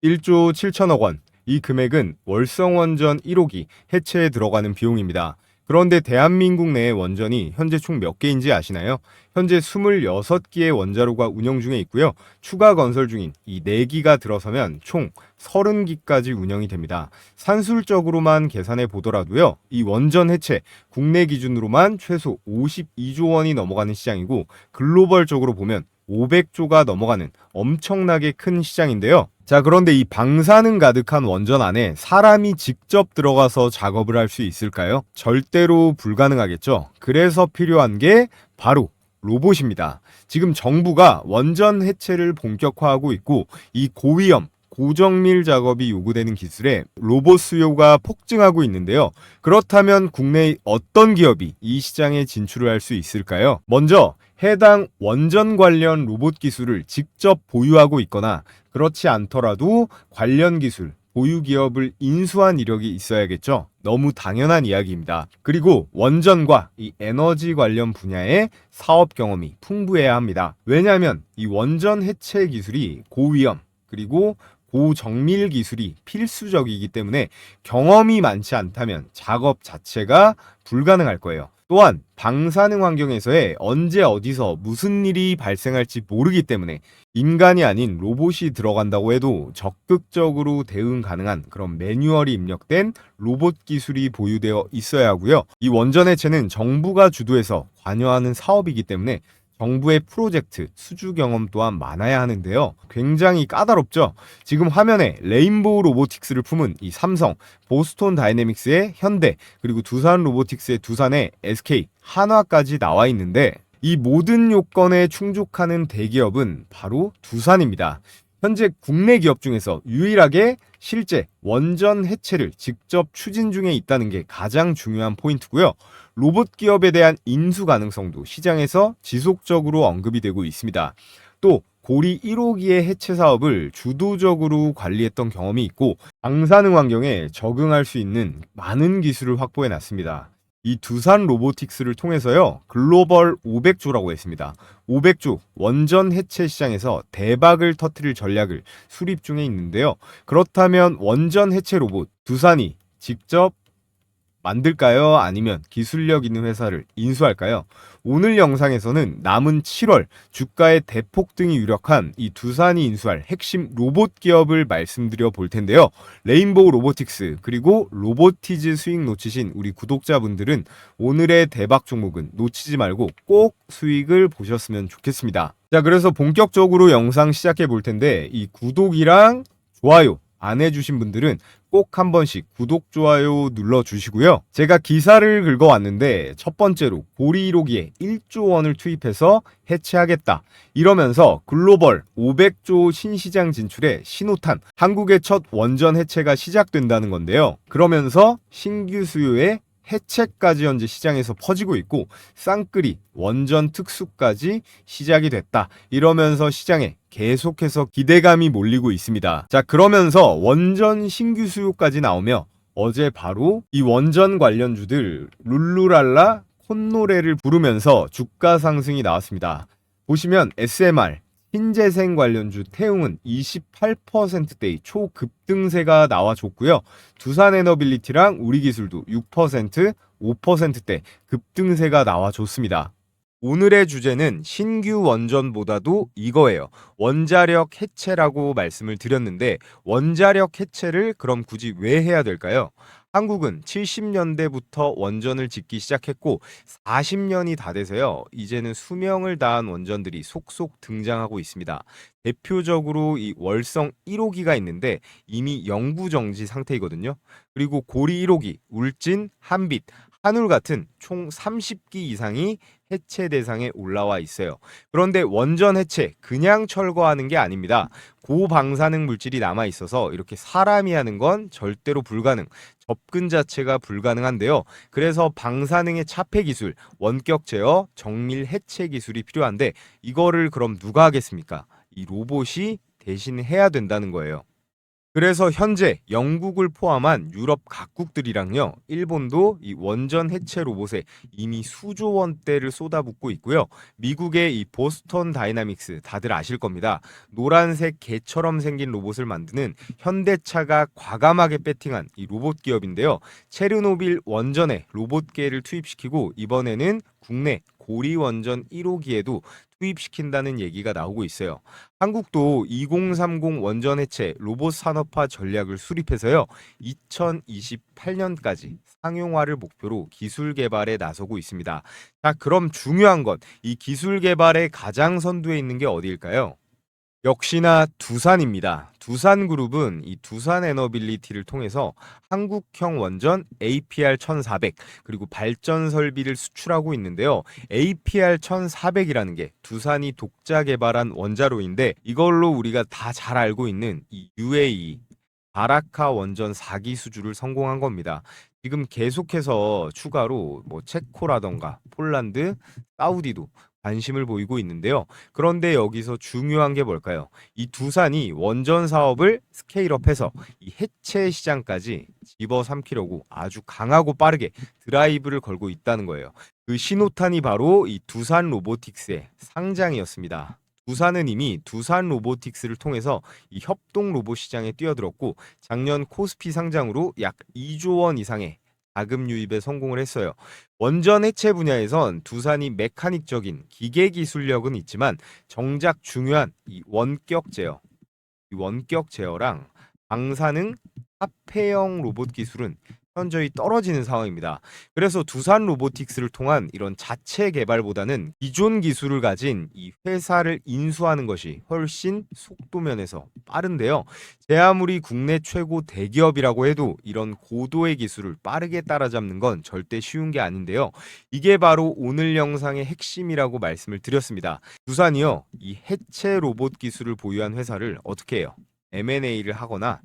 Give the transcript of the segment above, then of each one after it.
1조 7천억 원. 이 금액은 월성 원전 1호기 해체에 들어가는 비용입니다. 그런데 대한민국 내의 원전이 현재 총 몇 개인지 아시나요? 현재 26기의 원자로가 운영 중에 있고요. 추가 건설 중인 이 4기가 들어서면 총 30기까지 운영이 됩니다. 산술적으로만 계산해 보더라도요. 이 원전 해체 국내 기준으로만 최소 52조 원이 넘어가는 시장이고 글로벌적으로 보면 500조가 넘어가는 엄청나게 큰 시장인데요. 자, 그런데 이 방사능 가득한 원전 안에 사람이 직접 들어가서 작업을 할 수 있을까요? 절대로 불가능하겠죠. 그래서 필요한 게 바로 로봇입니다. 지금 정부가 원전 해체를 본격화하고 있고 이 고위험 고정밀 작업이 요구되는 기술에 로봇 수요가 폭증하고 있는데요. 그렇다면 국내의 어떤 기업이 이 시장에 진출을 할 수 있을까요? 먼저 해당 원전 관련 로봇 기술을 직접 보유하고 있거나 그렇지 않더라도 관련 기술, 보유 기업을 인수한 이력이 있어야겠죠. 너무 당연한 이야기입니다. 그리고 원전과 이 에너지 관련 분야의 사업 경험이 풍부해야 합니다. 왜냐하면 이 원전 해체 기술이 고위험 그리고 고정밀 기술이 필수적이기 때문에 경험이 많지 않다면 작업 자체가 불가능할 거예요. 또한 방사능 환경에서의 언제 어디서 무슨 일이 발생할지 모르기 때문에 인간이 아닌 로봇이 들어간다고 해도 적극적으로 대응 가능한 그런 매뉴얼이 입력된 로봇 기술이 보유되어 있어야 하고요. 이 원전 해체는 정부가 주도해서 관여하는 사업이기 때문에 정부의 프로젝트, 수주 경험 또한 많아야 하는데요. 굉장히 까다롭죠? 지금 화면에 레인보우 로보틱스를 품은 이 삼성, 보스톤 다이내믹스의 현대, 그리고 두산 로보틱스의 두산의 SK, 한화까지 나와 있는데 이 모든 요건에 충족하는 대기업은 바로 두산입니다. 현재 국내 기업 중에서 유일하게 실제 원전 해체를 직접 추진 중에 있다는 게 가장 중요한 포인트고요. 로봇 기업에 대한 인수 가능성도 시장에서 지속적으로 언급이 되고 있습니다. 또 고리 1호기의 해체 사업을 주도적으로 관리했던 경험이 있고 방사능 환경에 적응할 수 있는 많은 기술을 확보해 놨습니다. 이 두산 로보틱스를 통해서요, 글로벌 500조라고 했습니다. 500조 원전 해체 시장에서 대박을 터뜨릴 전략을 수립 중에 있는데요. 그렇다면 원전 해체 로봇 두산이 직접 만들까요? 아니면 기술력 있는 회사를 인수할까요? 오늘 영상에서는 남은 7월 주가의 대폭등이 유력한 이 두산이 인수할 핵심 로봇 기업을 말씀드려 볼 텐데요. 레인보우 로보틱스 그리고 로보티즈 수익 놓치신 우리 구독자분들은 오늘의 대박 종목은 놓치지 말고 꼭 수익을 보셨으면 좋겠습니다. 자, 그래서 본격적으로 영상 시작해 볼 텐데 이 구독이랑 좋아요 안 해주신 분들은 꼭 한 번씩 구독, 좋아요 눌러주시고요. 제가 기사를 긁어왔는데 첫 번째로 고리 1호기에 1조 원을 투입해서 해체하겠다. 이러면서 글로벌 500조 신시장 진출에 신호탄, 한국의 첫 원전 해체가 시작된다는 건데요. 그러면서 신규 수요에 해체까지 현재 시장에서 퍼지고 있고 쌍끌이 원전 특수까지 시작이 됐다. 이러면서 시장에 계속해서 기대감이 몰리고 있습니다. 자, 그러면서 원전 신규 수요까지 나오며 어제 바로 이 원전 관련주들 룰루랄라 콧노래를 부르면서 주가 상승이 나왔습니다. 보시면 SMR 신재생 관련주 태웅은 28%대의 초급등세가 나와줬고요. 두산에너빌리티랑 우리기술도 6%, 5%대 급등세가 나와줬습니다. 오늘의 주제는 신규 원전보다도 이거예요. 원자력 해체라고 말씀을 드렸는데 원자력 해체를 그럼 굳이 왜 해야 될까요? 한국은 70년대부터 원전을 짓기 시작했고 40년이 다 돼서요. 이제는 수명을 다한 원전들이 속속 등장하고 있습니다. 대표적으로 이 월성 1호기가 있는데 이미 영구 정지 상태이거든요. 그리고 고리 1호기, 울진, 한빛, 한울 같은 총 30기 이상이 해체 대상에 올라와 있어요. 그런데 원전 해체 그냥 철거하는 게 아닙니다. 고방사능 물질이 남아 있어서 이렇게 사람이 하는 건 절대로 불가능. 접근 자체가 불가능한데요. 그래서 방사능의 차폐 기술, 원격 제어, 정밀 해체 기술이 필요한데 이거를 그럼 누가 하겠습니까? 이 로봇이 대신 해야 된다는 거예요. 그래서 현재 영국을 포함한 유럽 각국들이랑요, 일본도 이 원전 해체 로봇에 이미 수조 원대를 쏟아붓고 있고요. 미국의 이 보스턴 다이나믹스 다들 아실 겁니다. 노란색 개처럼 생긴 로봇을 만드는 현대차가 과감하게 배팅한 이 로봇 기업인데요. 체르노빌 원전에 로봇계를 투입시키고 이번에는 국내 고리 원전 1호기에도 투입시킨다는 얘기가 나오고 있어요. 한국도 2030 원전 해체 로봇 산업화 전략을 수립해서요. 2028년까지 상용화를 목표로 기술 개발에 나서고 있습니다. 자, 그럼 중요한 건 이 기술 개발의 가장 선두에 있는 게 어디일까요? 역시나 두산입니다. 두산그룹은 이 두산에너빌리티를 통해서 한국형 원전 APR-1400 그리고 발전 설비를 수출하고 있는데요. APR-1400이라는 게 두산이 독자 개발한 원자로인데 이걸로 우리가 다 잘 알고 있는 이 UAE 바라카 원전 4기 수주를 성공한 겁니다. 지금 계속해서 추가로 뭐 체코라던가 폴란드, 사우디도 관심을 보이고 있는데요. 그런데 여기서 중요한 게 뭘까요? 이 두산이 원전 사업을 스케일업해서 이 해체 시장까지 집어삼키려고 아주 강하고 빠르게 드라이브를 걸고 있다는 거예요. 그 신호탄이 바로 이 두산 로보틱스의 상장이었습니다. 두산은 이미 두산 로보틱스를 통해서 이 협동 로봇 시장에 뛰어들었고 작년 코스피 상장으로 약 2조 원 이상의 자금 유입에 성공을 했어요. 원전 해체 분야에선 두산이 메카닉적인 기계 기술력은 있지만 정작 중요한 이 원격 제어, 이 원격 제어랑 방사능 합폐형 로봇 기술은 현저히 떨어지는 상황입니다. 그래서 두산 로보틱스를 통한 이런 자체 개발보다는 기존 기술을 가진 이 회사를 인수하는 것이 훨씬 속도면에서 빠른데요. 제 아무리 국내 최고 대기업이라고 해도 이런 고도의 기술을 빠르게 따라잡는 건 절대 쉬운 게 아닌데요. 이게 바로 오늘 영상의 핵심이라고 말씀을 드렸습니다. 두산이요, 이 해체 로봇 기술을 보유한 회사를 어떻게 해요? M&A를 하거나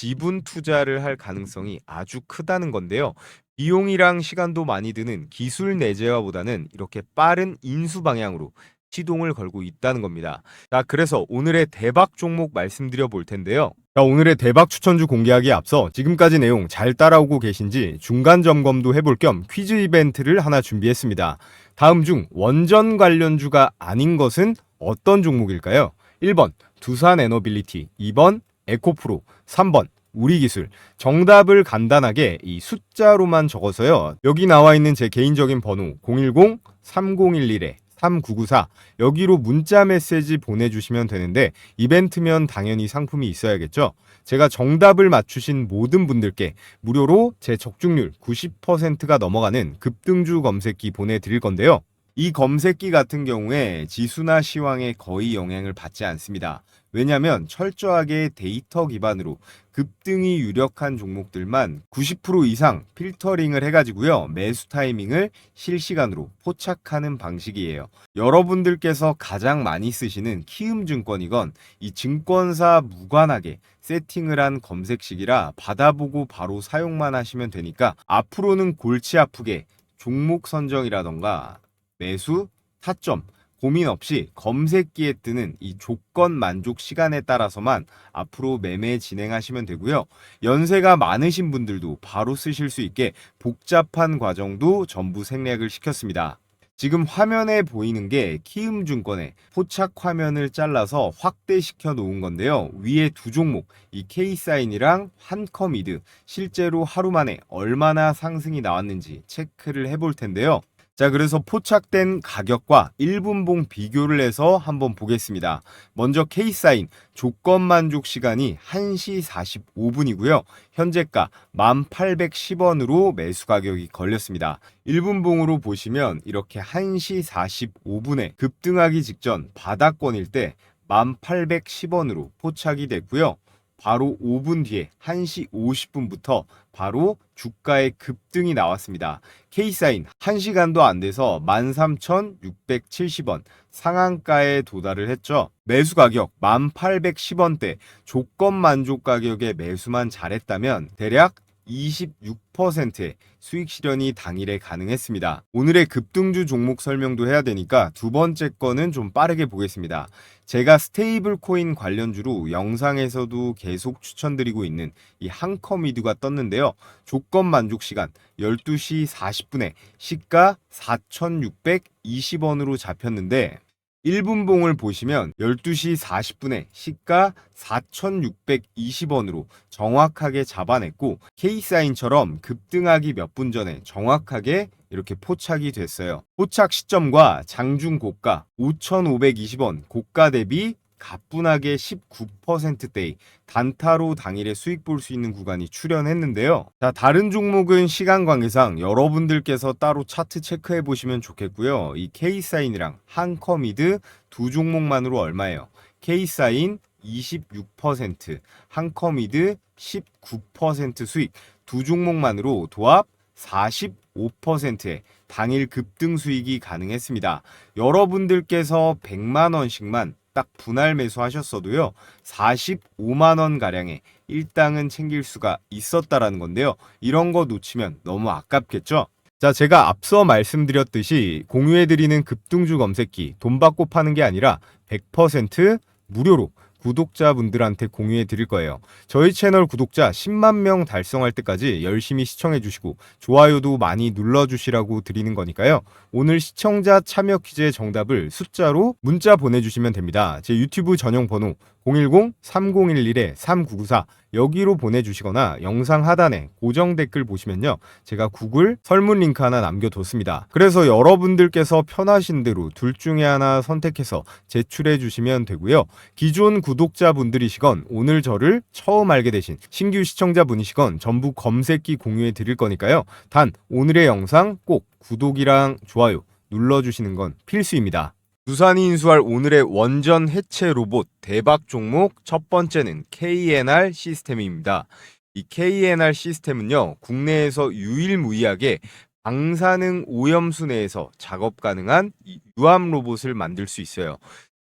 지분 투자를 할 가능성이 아주 크다는 건데요. 비용이랑 시간도 많이 드는 기술 내재화보다는 이렇게 빠른 인수 방향으로 시동을 걸고 있다는 겁니다. 자, 그래서 오늘의 대박 종목 말씀드려 볼 텐데요. 자, 오늘의 대박 추천주 공개하기에 앞서 지금까지 내용 잘 따라오고 계신지 중간 점검도 해볼 겸 퀴즈 이벤트를 하나 준비했습니다. 다음 중 원전 관련주가 아닌 것은 어떤 종목일까요? 1번 두산에너빌리티, 2번 에코프로, 3번 우리기술. 정답을 간단하게 이 숫자로만 적어서요. 여기 나와 있는 제 개인적인 번호 010-3011-3994 여기로 문자 메시지 보내주시면 되는데 이벤트면 당연히 상품이 있어야겠죠. 제가 정답을 맞추신 모든 분들께 무료로 제 적중률 90%가 넘어가는 급등주 검색기 보내드릴 건데요. 이 검색기 같은 경우에 지수나 시황에 거의 영향을 받지 않습니다. 왜냐하면 철저하게 데이터 기반으로 급등이 유력한 종목들만 90% 이상 필터링을 해가지고요. 매수 타이밍을 실시간으로 포착하는 방식이에요. 여러분들께서 가장 많이 쓰시는 키움증권이건 이 증권사 무관하게 세팅을 한 검색식이라 받아보고 바로 사용만 하시면 되니까 앞으로는 골치 아프게 종목 선정이라던가 매수, 타점, 고민 없이 검색기에 뜨는 이 조건 만족 시간에 따라서만 앞으로 매매 진행하시면 되고요. 연세가 많으신 분들도 바로 쓰실 수 있게 복잡한 과정도 전부 생략을 시켰습니다. 지금 화면에 보이는 게 키움증권의 포착 화면을 잘라서 확대시켜 놓은 건데요. 위에 두 종목, 이 K사인이랑 한컴이드 실제로 하루 만에 얼마나 상승이 나왔는지 체크를 해볼 텐데요. 자, 그래서 포착된 가격과 1분봉 비교를 해서 한번 보겠습니다. 먼저 K사인 조건 만족 시간이 1시 45분이고요. 현재가 1810원으로 매수 가격이 걸렸습니다. 1분봉으로 보시면 이렇게 1시 45분에 급등하기 직전 바닥권일 때 1810원으로 포착이 됐고요. 바로 5분 뒤에 1시 50분부터 바로 주가의 급등이 나왔습니다. K사인 1시간도 안 돼서 13,670원 상한가에 도달을 했죠. 매수 가격 1810원대 조건 만족 가격에 매수만 잘했다면 대략 26%의 수익 실현이 당일에 가능했습니다. 오늘의 급등주 종목 설명도 해야 되니까 두 번째 거는 좀 빠르게 보겠습니다. 제가 스테이블 코인 관련주로 영상에서도 계속 추천드리고 있는 이 한커미드가 떴는데요. 조건 만족 시간 12시 40분에 시가 4,620원으로 잡혔는데 1분봉을 보시면 12시 40분에 시가 4,620원으로 정확하게 잡아냈고 K사인처럼 급등하기 몇 분 전에 정확하게 이렇게 포착이 됐어요. 포착 시점과 장중 고가 5,520원 고가 대비 가뿐하게 19%대의 단타로 당일에 수익 볼 수 있는 구간이 출현했는데요. 자, 다른 종목은 시간 관계상 여러분들께서 따로 차트 체크해 보시면 좋겠고요. 이 K사인이랑 한커미드 두 종목만으로 얼마예요? K사인 26%, 한커미드 19% 수익, 두 종목만으로 도합 45%의 당일 급등 수익이 가능했습니다. 여러분들께서 100만 원씩만 딱 분할 매수하셨어도요 45만 원 가량의 일당은 챙길 수가 있었다라는 건데요. 이런 거 놓치면 너무 아깝겠죠? 자, 제가 앞서 말씀드렸듯이 공유해드리는 급등주 검색기 돈 받고 파는 게 아니라 100% 무료로 구독자분들한테 공유해 드릴 거예요. 저희 채널 구독자 10만 명 달성할 때까지 열심히 시청해 주시고 좋아요도 많이 눌러주시라고 드리는 거니까요. 오늘 시청자 참여 퀴즈의 정답을 숫자로 문자 보내주시면 됩니다. 제 유튜브 전용 번호 010-3011-3994 여기로 보내주시거나 영상 하단에 고정 댓글 보시면요. 제가 구글 설문 링크 하나 남겨뒀습니다. 그래서 여러분들께서 편하신 대로 둘 중에 하나 선택해서 제출해 주시면 되고요. 기존 구독자분들이시건 오늘 저를 처음 알게 되신 신규 시청자분이시건 전부 검색기 공유해 드릴 거니까요. 단 오늘의 영상 꼭 구독이랑 좋아요 눌러주시는 건 필수입니다. 두산이 인수할 오늘의 원전 해체 로봇 대박 종목 첫 번째는 KNR 시스템입니다. 이 KNR 시스템은요, 국내에서 유일무이하게 방사능 오염수 내에서 작업 가능한 이 유압 로봇을 만들 수 있어요.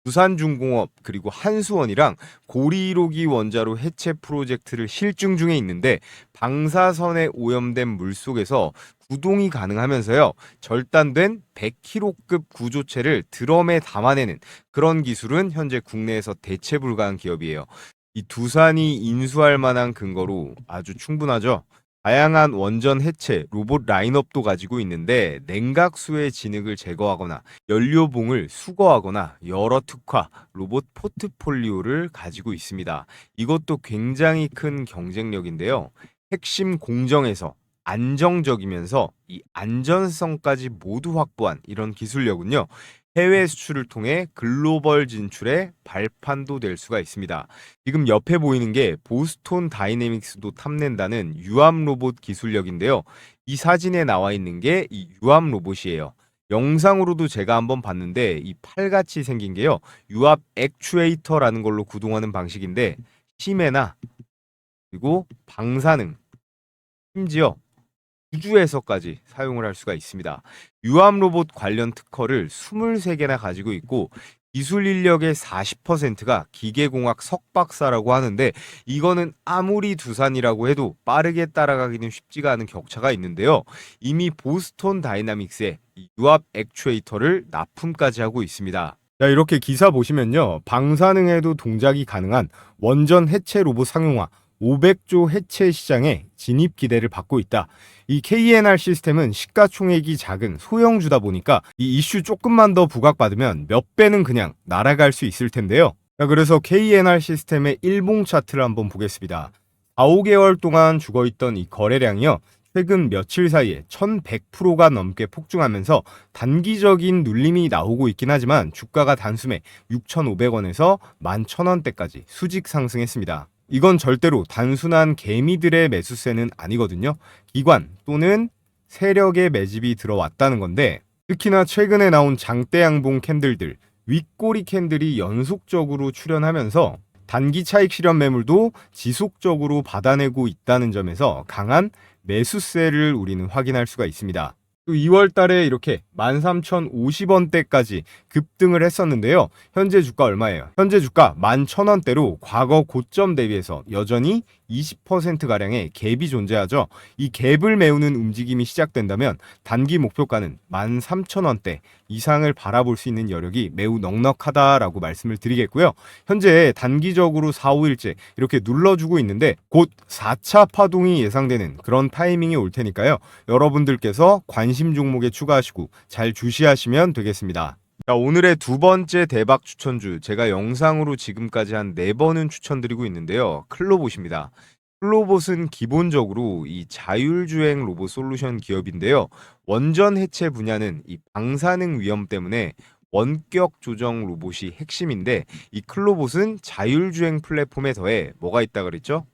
두산중공업 그리고 한수원이랑 고리1호기 원자로 해체 프로젝트를 실증 중에 있는데 방사선에 오염된 물속에서 구동이 가능하면서요. 절단된 100kg급 구조체를 드럼에 담아내는 그런 기술은 현재 국내에서 대체 불가한 기업이에요. 이 두산이 인수할 만한 근거로 아주 충분하죠. 다양한 원전 해체 로봇 라인업도 가지고 있는데 냉각수의 진흙을 제거하거나 연료봉을 수거하거나 여러 특화 로봇 포트폴리오를 가지고 있습니다. 이것도 굉장히 큰 경쟁력인데요. 핵심 공정에서 안정적이면서 이 안전성까지 모두 확보한 이런 기술력은요. 해외 수출을 통해 글로벌 진출의 발판도 될 수가 있습니다. 지금 옆에 보이는 게 보스톤 다이내믹스도 탐낸다는 유압 로봇 기술력인데요. 이 사진에 나와 있는 게 이 유압 로봇이에요. 영상으로도 제가 한번 봤는데 이 팔같이 생긴 게요. 유압 액추에이터라는 걸로 구동하는 방식인데 심해나 그리고 방사능 심지어 우주에서까지 사용을 할 수가 있습니다. 유압 로봇 관련 특허를 23개나 가지고 있고 기술 인력의 40%가 기계공학 석박사라고 하는데 이거는 아무리 두산이라고 해도 빠르게 따라가기는 쉽지가 않은 격차가 있는데요. 이미 보스톤 다이나믹스의 유압 액추에이터를 납품까지 하고 있습니다. 자, 이렇게 기사 보시면요. 방사능에도 동작이 가능한 원전 해체 로봇 상용화 500조 해체 시장에 진입 기대를 받고 있다. 이 KNR 시스템은 시가총액이 작은 소형주다 보니까 이 이슈 조금만 더 부각받으면 몇 배는 그냥 날아갈 수 있을 텐데요. 자, 그래서 KNR 시스템의 일봉 차트를 한번 보겠습니다. 4, 5개월 동안 죽어있던 이 거래량이요. 최근 며칠 사이에 1100%가 넘게 폭증하면서 단기적인 눌림이 나오고 있긴 하지만 주가가 단숨에 6,500원에서 11,000원대까지 수직 상승했습니다. 이건 절대로 단순한 개미들의 매수세는 아니거든요. 기관 또는 세력의 매집이 들어왔다는 건데 특히나 최근에 나온 장대양봉 캔들들, 윗꼬리 캔들이 연속적으로 출현하면서 단기 차익 실현 매물도 지속적으로 받아내고 있다는 점에서 강한 매수세를 우리는 확인할 수가 있습니다. 또 2월 달에 이렇게 13,050원대까지 급등을 했었는데요. 현재 주가 얼마예요? 현재 주가 11,000원대로 과거 고점 대비해서 여전히 20%가량의 갭이 존재하죠. 이 갭을 메우는 움직임이 시작된다면 단기 목표가는 13,000원대 이상을 바라볼 수 있는 여력이 매우 넉넉하다라고 말씀을 드리겠고요. 현재 단기적으로 4, 5일째 이렇게 눌러주고 있는데 곧 4차 파동이 예상되는 그런 타이밍이 올 테니까요. 여러분들께서 관심 종목에 추가하시고 잘 주시하시면 되겠습니다. 자, 오늘의 두 번째 대박 추천주, 제가 영상으로 지금까지 한 4번은 추천드리고 있는데요. 클로봇입니다. 클로봇은 기본적으로 이 자율주행 로봇 솔루션 기업인데요. 원전 해체 분야는 이 방사능 위험 때문에 원격 조정 로봇이 핵심인데, 이 클로봇은 자율주행 플랫폼에 더해 뭐가 있다 그랬죠?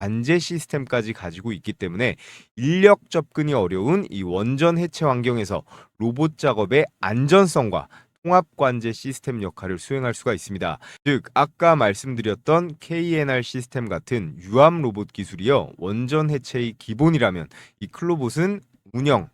관제 시스템까지 가지고 있기 때문에 인력 접근이 어려운 이 원전 해체 환경에서 로봇 작업의 안전성과 통합 관제 시스템 역할을 수행할 수가 있습니다. 즉, 아까 말씀드렸던 KNR 시스템 같은 유암 로봇 기술이요, 원전 해체의 기본이라면 이 클로봇은 운영,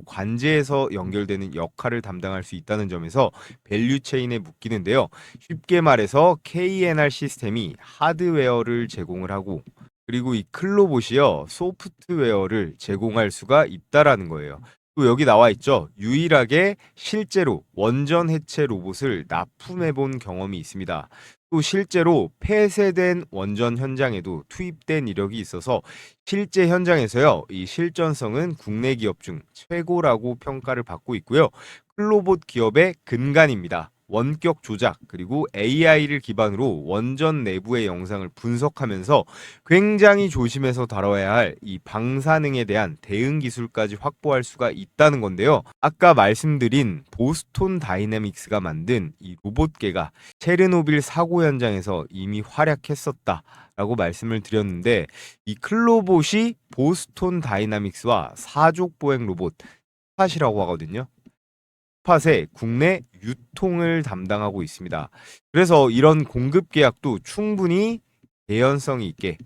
관제에서 연결되는 역할을 담당할 수 있다는 점에서 밸류 체인에 묶이는데요. 쉽게 말해서 KNR 시스템이 하드웨어를 제공을 하고, 그리고 이 클로봇이요, 소프트웨어를 제공할 수가 있다라는 거예요. 또 여기 나와 있죠. 유일하게 실제로 원전 해체 로봇을 납품해 본 경험이 있습니다. 또 실제로 폐쇄된 원전 현장에도 투입된 이력이 있어서 실제 현장에서요, 이 실전성은 국내 기업 중 최고라고 평가를 받고 있고요. 클로봇 기업의 근간입니다. 원격 조작 그리고 AI를 기반으로 원전 내부의 영상을 분석하면서 굉장히 조심해서 다뤄야 할 이 방사능에 대한 대응 기술까지 확보할 수가 있다는 건데요. 아까 말씀드린 보스톤 다이내믹스가 만든 이 로봇계가 체르노빌 사고 현장에서 이미 활약했었다라고 말씀을 드렸는데, 이 클로봇이 보스톤 다이나믹스와 사족 보행 로봇 스팟이라고 하거든요. 스팟의 국내 유통을 담당하고 있습니다. 그래서 이런 공급 계약도 충분히 개연성이 있게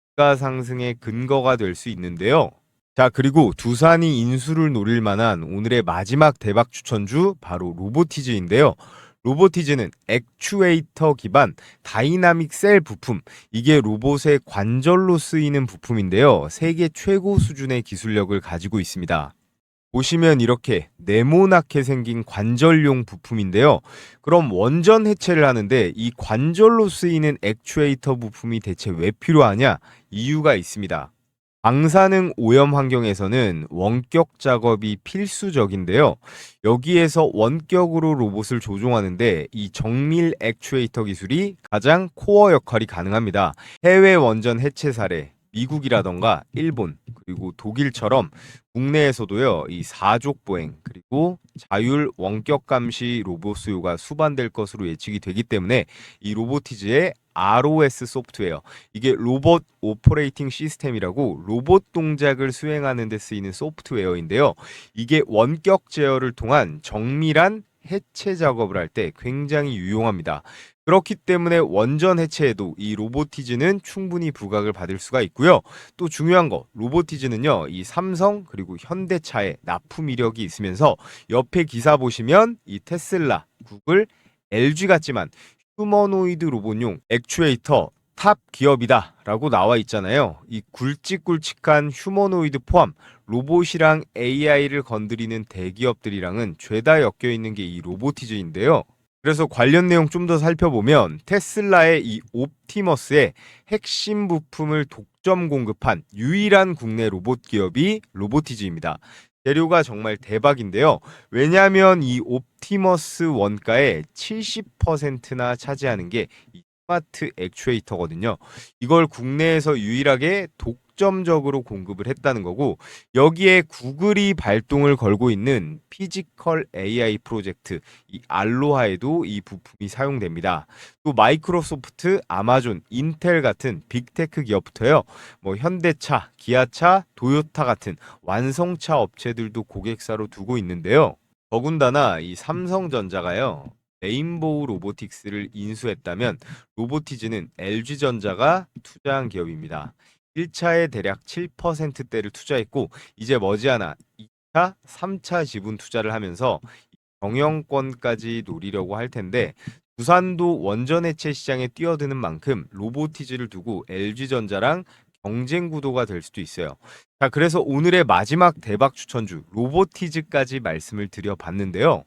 주가 상승의 근거가 될 수 있는데요. 자, 그리고 두산이 인수를 노릴 만한 오늘의 마지막 대박 추천주, 바로 로보티즈인데요. 로보티즈는 액추에이터 기반 다이나믹 셀 부품, 이게 로봇의 관절로 쓰이는 부품인데요. 세계 최고 수준의 기술력을 가지고 있습니다. 보시면 이렇게 네모나게 생긴 관절용 부품인데요. 그럼 원전 해체를 하는데 이 관절로 쓰이는 액추에이터 부품이 대체 왜 필요하냐? 이유가 있습니다. 방사능 오염 환경에서는 원격 작업이 필수적인데요. 여기에서 원격으로 로봇을 조종하는데 이 정밀 액추에이터 기술이 가장 코어 역할이 가능합니다. 해외 원전 해체 사례, 미국이라던가 일본, 그리고 독일처럼 국내에서도요, 이 사족 보행 그리고 자율 원격 감시 로봇 수요가 수반될 것으로 예측이 되기 때문에 이 로보티즈의 ROS 소프트웨어, 이게 로봇 오퍼레이팅 시스템이라고 로봇 동작을 수행하는 데 쓰이는 소프트웨어인데요. 이게 원격 제어를 통한 정밀한 해체 작업을 할 때 굉장히 유용합니다. 그렇기 때문에 원전 해체에도 이 로보티즈는 충분히 부각을 받을 수가 있고요. 또 중요한 거, 로보티즈는요, 이 삼성 그리고 현대차에 납품 이력이 있으면서 옆에 기사 보시면 이 테슬라, 구글, LG 같지만 휴머노이드 로봇용 액추에이터 탑 기업이다 라고 나와 있잖아요. 이 굵직굵직한 휴머노이드 포함 로봇이랑 AI를 건드리는 대기업들이랑은 죄다 엮여 있는 게 이 로보티즈인데요. 그래서 관련 내용 좀 더 살펴보면 테슬라의 이 옵티머스의 핵심 부품을 독점 공급한 유일한 국내 로봇 기업이 로보티즈입니다. 재료가 정말 대박인데요. 왜냐하면 이 옵티머스 원가의 70%나 차지하는 게 이 스마트 액추에이터거든요. 이걸 국내에서 유일하게 독점적으로 공급을 했다는 거고, 여기에 구글이 발동을 걸고 있는 피지컬 AI 프로젝트 이 알로하에도 이 부품이 사용됩니다. 또 마이크로소프트, 아마존, 인텔 같은 빅테크 기업부터요, 뭐 현대차, 기아차, 도요타 같은 완성차 업체들도 고객사로 두고 있는데요. 더군다나 이 삼성전자가요, 레인보우 로보틱스를 인수했다면 로보티즈는 LG전자가 투자한 기업입니다. 1차에 대략 7%대를 투자했고, 이제 머지않아 2차, 3차 지분 투자를 하면서 경영권까지 노리려고 할 텐데 두산도 원전 해체 시장에 뛰어드는 만큼 로보티즈를 두고 LG전자랑 경쟁 구도가 될 수도 있어요. 자, 그래서 오늘의 마지막 대박 추천주 로보티즈까지 말씀을 드려봤는데요.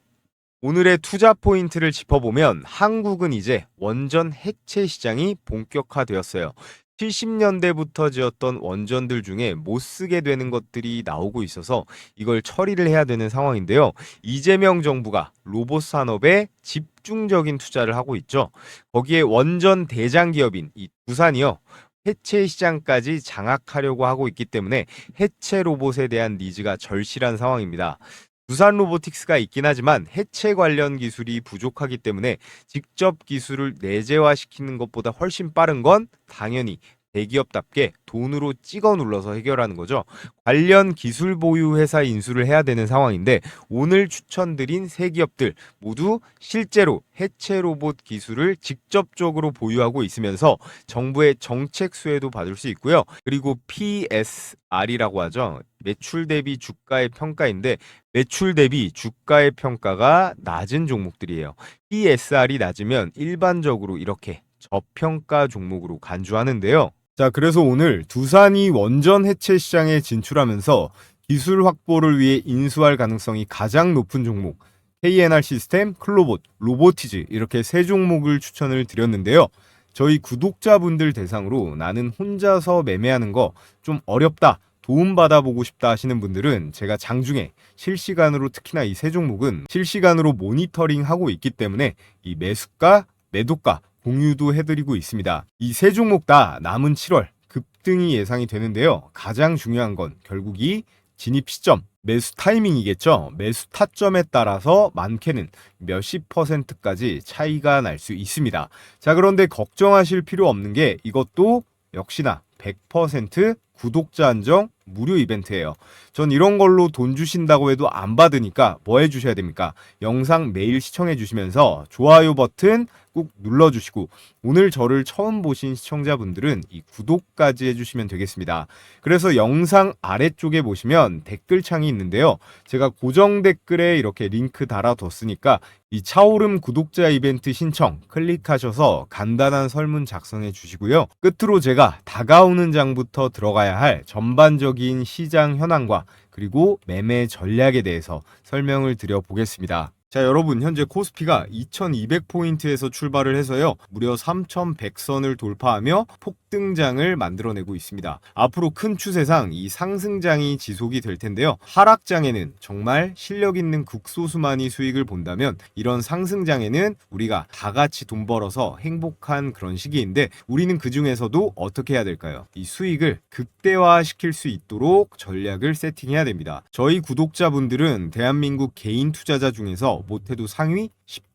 오늘의 투자 포인트를 짚어보면 한국은 이제 원전 해체 시장이 본격화되었어요. 70년대부터 지었던 원전들 중에 못 쓰게 되는 것들이 나오고 있어서 이걸 처리를 해야 되는 상황인데요. 이재명 정부가 로봇 산업에 집중적인 투자를 하고 있죠. 거기에 원전 대장 기업인 이 두산이요. 해체 시장까지 장악하려고 하고 있기 때문에 해체 로봇에 대한 니즈가 절실한 상황입니다. 두산 로보틱스가 있긴 하지만 해체 관련 기술이 부족하기 때문에 직접 기술을 내재화시키는 것보다 훨씬 빠른 건 당연히 대기업답게 돈으로 찍어 눌러서 해결하는 거죠. 관련 기술 보유 회사 인수를 해야 되는 상황인데 오늘 추천드린 세 기업들 모두 실제로 해체 로봇 기술을 직접적으로 보유하고 있으면서 정부의 정책 수혜도 받을 수 있고요. 그리고 PSR이라고 하죠. 매출 대비 주가의 평가인데 매출 대비 주가의 평가가 낮은 종목들이에요. PSR이 낮으면 일반적으로 이렇게 저평가 종목으로 간주하는데요. 자, 그래서 오늘 두산이 원전 해체 시장에 진출하면서 기술 확보를 위해 인수할 가능성이 가장 높은 종목 KNR 시스템, 클로봇, 로보티즈 이렇게 세 종목을 추천을 드렸는데요. 저희 구독자분들 대상으로 나는 혼자서 매매하는 거 좀 어렵다, 도움받아보고 싶다 하시는 분들은 제가 장중에 실시간으로 특히나 이 세 종목은 실시간으로 모니터링하고 있기 때문에 이 매수가, 매도가 공유도 해드리고 있습니다. 이 세 종목 다 남은 7월 급등이 예상이 되는데요. 가장 중요한 건 결국 이 진입 시점, 매수 타이밍이겠죠. 매수 타점에 따라서 많게는 몇십 %까지 차이가 날 수 있습니다. 자, 그런데 걱정하실 필요 없는 게 이것도 역시나 100% 구독자 한정 무료 이벤트예요. 전 이런 걸로 돈 주신다고 해도 안 받으니까 뭐 해주셔야 됩니까? 영상 매일 시청해 주시면서 좋아요 버튼 꾹 눌러주시고 오늘 저를 처음 보신 시청자분들은 이 구독까지 해주시면 되겠습니다. 그래서 영상 아래쪽에 보시면 댓글창이 있는데요. 제가 고정 댓글에 이렇게 링크 달아뒀으니까 이 차오름 구독자 이벤트 신청 클릭하셔서 간단한 설문 작성해 주시고요. 끝으로 제가 다가오는 장부터 들어가야 할 전반적인 시장 현황과 그리고 매매 전략에 대해서 설명을 드려보겠습니다. 자, 여러분 현재 코스피가 2200포인트에서 출발을 해서요. 무려 3100선을 돌파하며 폭등장을 만들어내고 있습니다. 앞으로 큰 추세상 이 상승장이 지속이 될 텐데요. 하락장에는 정말 실력 있는 극소수만이 수익을 본다면 이런 상승장에는 우리가 다 같이 돈 벌어서 행복한 그런 시기인데 우리는 그 중에서도 어떻게 해야 될까요? 이 수익을 극대화시킬 수 있도록 전략을 세팅해야 됩니다. 저희 구독자분들은 대한민국 개인 투자자 중에서 못해도 상위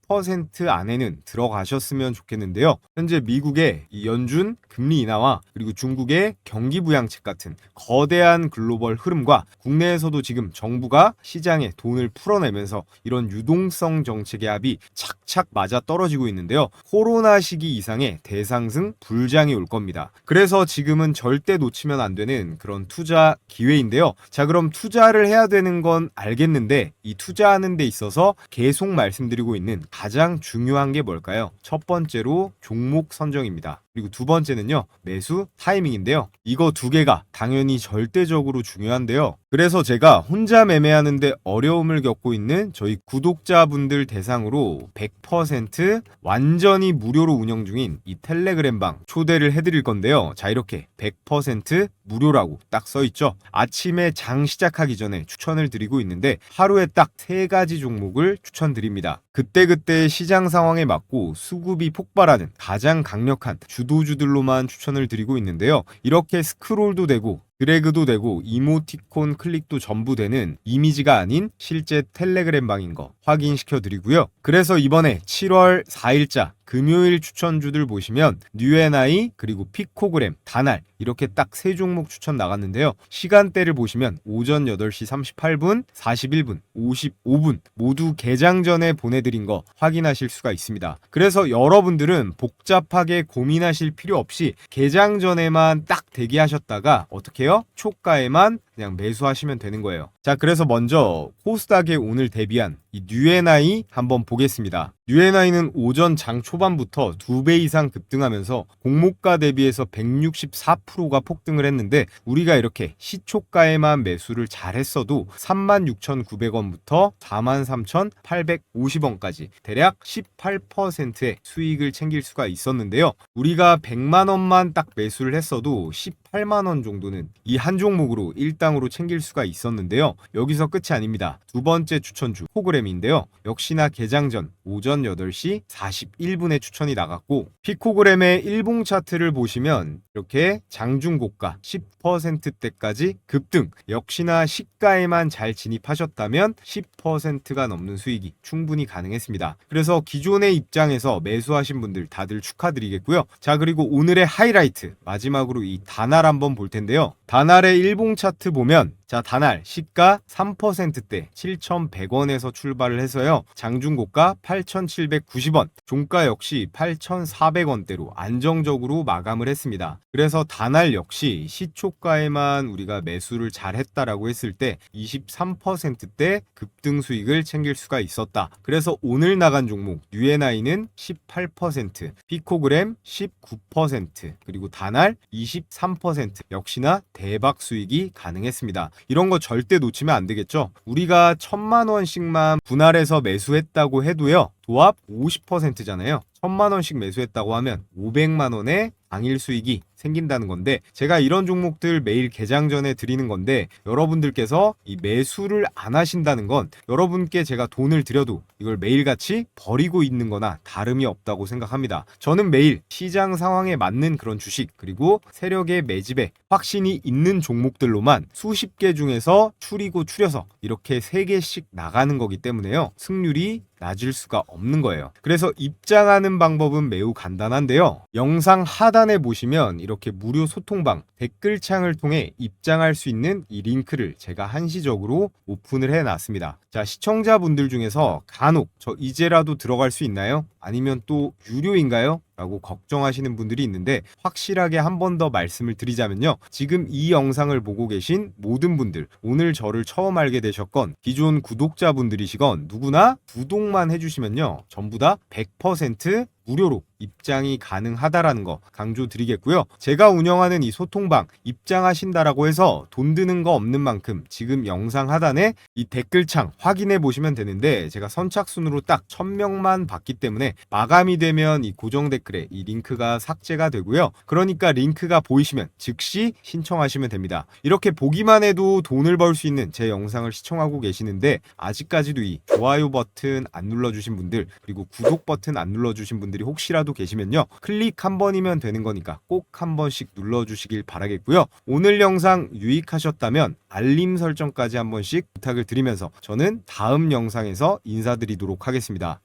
10% 안에는 들어가셨으면 좋겠는데요. 현재 미국의 이 연준 금리 인하와 그리고 중국의 경기 부양책 같은 거대한 글로벌 흐름과 국내에서도 지금 정부가 시장에 돈을 풀어내면서 이런 유동성 정책의 합이 착착 맞아 떨어지고 있는데요. 코로나 시기 이상의 대상승 불장이 올 겁니다. 그래서 지금은 절대 놓치면 안 되는 그런 투자 기회인데요. 자, 그럼 투자를 해야 되는 건 알겠는데 이 투자하는 데 있어서 계속 말씀드리고 있는 가장 중요한 게 뭘까요? 첫 번째로 종목 선정입니다. 그리고 두 번째는요, 매수 타이밍인데요. 이거 두 개가 당연히 절대적으로 중요한데요. 그래서 제가 혼자 매매하는데 어려움을 겪고 있는 저희 구독자분들 대상으로 100% 완전히 무료로 운영 중인 이 텔레그램방 초대를 해드릴 건데요. 자, 이렇게 100% 무료라고 딱 써있죠. 아침에 장 시작하기 전에 추천을 드리고 있는데 하루에 딱 3가지 종목을 추천드립니다. 그때그때 시장 상황에 맞고 수급이 폭발하는 가장 강력한 주도주들로만 추천을 드리고 있는데요. 이렇게 스크롤도 되고 드래그도 되고 이모티콘 클릭도 전부 되는 이미지가 아닌 실제 텔레그램 방인 거 확인시켜 드리고요. 그래서 이번에 7월 4일자 금요일 추천주들 보시면 뉴에나이 그리고 피코그램, 다날 이렇게 딱 3종목 추천 나갔는데요. 시간대를 보시면 오전 8시 38분, 41분, 55분 모두 개장 전에 보내드린 거 확인하실 수가 있습니다. 그래서 여러분들은 복잡하게 고민하실 필요 없이 개장 전에만 딱 대기하셨다가 어떻게 해요? 초가에만 그냥 매수하시면 되는 거예요. 자, 그래서 먼저 코스닥에 오늘 대비한 이 뉴에나이 한번 보겠습니다. 뉴에나이는 오전 장 초반부터 2배 이상 급등하면서 공모가 대비해서 164%가 폭등을 했는데 우리가 이렇게 시초가에만 매수를 잘했어도 36,900원부터 43,850원까지 대략 18%의 수익을 챙길 수가 있었는데요. 우리가 100만 원만 딱 매수를 했어도 18만 원 정도는 이 한 종목으로 일당으로 챙길 수가 있었는데요. 여기서 끝이 아닙니다. 두 번째 추천주 피코그램인데요. 역시나 개장 전 오전 8시 41분에 추천이 나갔고 피코그램의 일봉 차트를 보시면 이렇게 장중고가 10%대까지 급등, 역시나 시가에만 잘 진입하셨다면 10%가 넘는 수익이 충분히 가능했습니다. 그래서 기존의 입장에서 매수하신 분들 다들 축하드리겠고요. 자, 그리고 오늘의 하이라이트 마지막으로 이 다날 한번 볼 텐데요. 다날의 일봉 차트 보면 자, 다날 시가 3%대 7,100원에서 출발을 해서요. 장중고가 8,790원, 종가 역시 8,400원대로 안정적으로 마감을 했습니다. 그래서 다날 역시 시초가에만 우리가 매수를 잘했다라고 했을 때 23%대 급등 수익을 챙길 수가 있었다. 그래서 오늘 나간 종목 뉴에나이는 18%, 피코그램 19%, 그리고 다날 23% 역시나 대박 수익이 가능했습니다. 이런 거 절대 놓치면 안 되겠죠. 우리가 1,000만 원씩만 분할해서 매수했다고 해도요. 도합 50%잖아요. 1,000만 원씩 매수했다고 하면 500만 원의 당일 수익이 생긴다는 건데 제가 이런 종목들 매일 개장 전에 드리는 건데 여러분들께서 이 매수를 안 하신다는 건 여러분께 제가 돈을 드려도 이걸 매일같이 버리고 있는 거나 다름이 없다고 생각합니다. 저는 매일 시장 상황에 맞는 그런 주식 그리고 세력의 매집에 확신이 있는 종목들로만 수십 개 중에서 추리고 추려서 이렇게 3개씩 나가는 거기 때문에요. 승률이 낮을 수가 없는 거예요. 그래서 입장하는 방법은 매우 간단한데요. 영상 하단에 보시면 이렇게 무료 소통방 댓글창을 통해 입장할 수 있는 이 링크를 제가 한시적으로 오픈을 해놨습니다. 자, 시청자분들 중에서 간혹 저 이제라도 들어갈 수 있나요? 아니면 또 유료인가요? 라고 걱정하시는 분들이 있는데 확실하게 한 번 더 말씀을 드리자면요. 지금 이 영상을 보고 계신 모든 분들, 오늘 저를 처음 알게 되셨건 기존 구독자분들이시건 누구나 구독만 해주시면요. 전부 다 100% 무료로 입장이 가능하다라는 거 강조드리겠고요. 제가 운영하는 이 소통방 입장하신다라고 해서 돈 드는 거 없는 만큼 지금 영상 하단에 이 댓글창 확인해 보시면 되는데 제가 선착순으로 딱 1,000명만 받기 때문에 마감이 되면 이 고정 댓글에 이 링크가 삭제가 되고요. 그러니까 링크가 보이시면 즉시 신청하시면 됩니다. 이렇게 보기만 해도 돈을 벌 수 있는 제 영상을 시청하고 계시는데 아직까지도 이 좋아요 버튼 안 눌러주신 분들 그리고 구독 버튼 안 눌러주신 분들이 혹시라도 계시면요. 클릭 한 번이면 되는 거니까 꼭 한 번씩 눌러주시길 바라겠고요. 오늘 영상 유익하셨다면 알림 설정까지 한 번씩 부탁을 드리면서 저는 다음 영상에서 인사드리도록 하겠습니다.